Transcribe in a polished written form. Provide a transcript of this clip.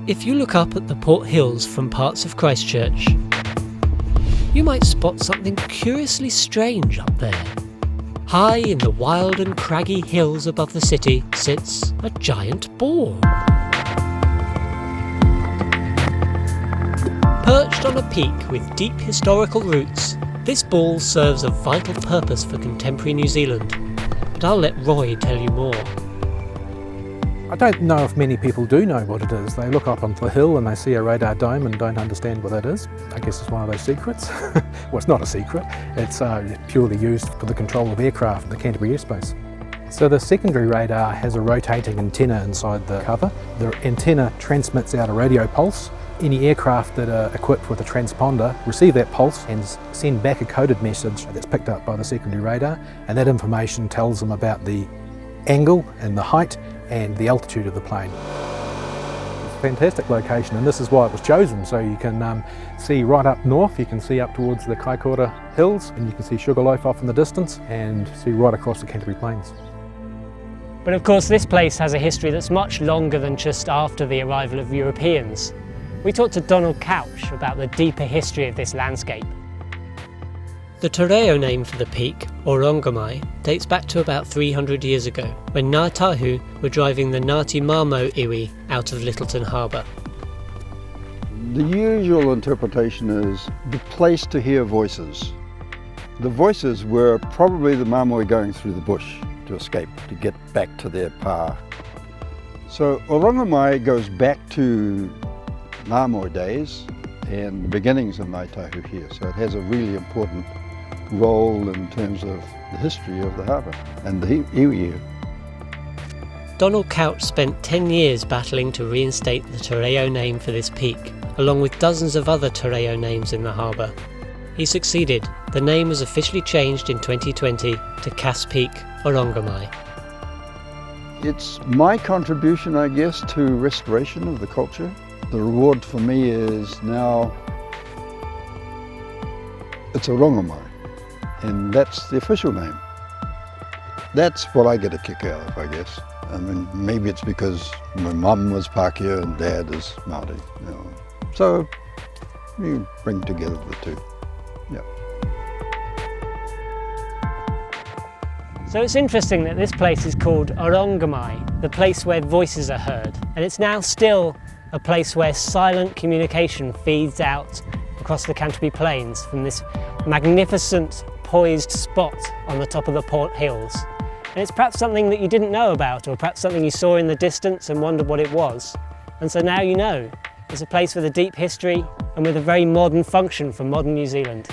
If you look up at the Port Hills from parts of Christchurch, you might spot something curiously strange up there. High in the wild and craggy hills above the city sits a giant ball. Perched on a peak with deep historical roots, this ball serves a vital purpose for contemporary New Zealand. But I'll let Roy tell you more. I don't know if many people do know what it is. They look up onto the hill and they see a radar dome and don't understand what that is. I guess it's one of those secrets. Well, it's not a secret. It's purely used for the control of aircraft in the Canterbury airspace. So the secondary radar has a rotating antenna inside the cover. The antenna transmits out a radio pulse. Any aircraft that are equipped with a transponder receive that pulse and send back a coded message that's picked up by the secondary radar, and that information tells them about the angle and the height and the altitude of the plane. It's a fantastic location, and this is why it was chosen. So you can see right up north, you can see up towards the Kaikoura Hills, and you can see Sugarloaf off in the distance and see right across the Canterbury Plains. But of course this place has a history that's much longer than just after the arrival of Europeans. We talked to Donald Couch about the deeper history of this landscape. The te reo name for the peak, Orongamai, dates back to about 300 years ago, when Ngā Tahu were driving the Ngāti Mamo iwi out of Lyttelton Harbour. The usual interpretation is the place to hear voices. The voices were probably the Mamoi going through the bush to escape, to get back to their pa. So Orongamai goes back to Mamoi days and the beginnings of Ngā Tahu here, so it has a really important role in terms of the history of the harbour and the iwi. Donald Couch spent 10 years battling to reinstate the te reo name for this peak, along with dozens of other te reo names in the harbour. He succeeded. The name was officially changed in 2020 to Cass Peak Orongamai. It's my contribution, I guess, to restoration of the culture. The reward for me is now it's Orongamai, and that's the official name. That's what I get a kick out of, I guess. I mean, maybe it's because my mum was Pākehā and dad is Māori, you know. So you bring together the two. Yeah. So it's interesting that this place is called Orongamai, the place where voices are heard, and it's now still a place where silent communication feeds out across the Canterbury Plains from this magnificent poised spot on the top of the Port Hills. And it's perhaps something that you didn't know about, or perhaps something you saw in the distance and wondered what it was. And so now you know. It's a place with a deep history and with a very modern function for modern New Zealand.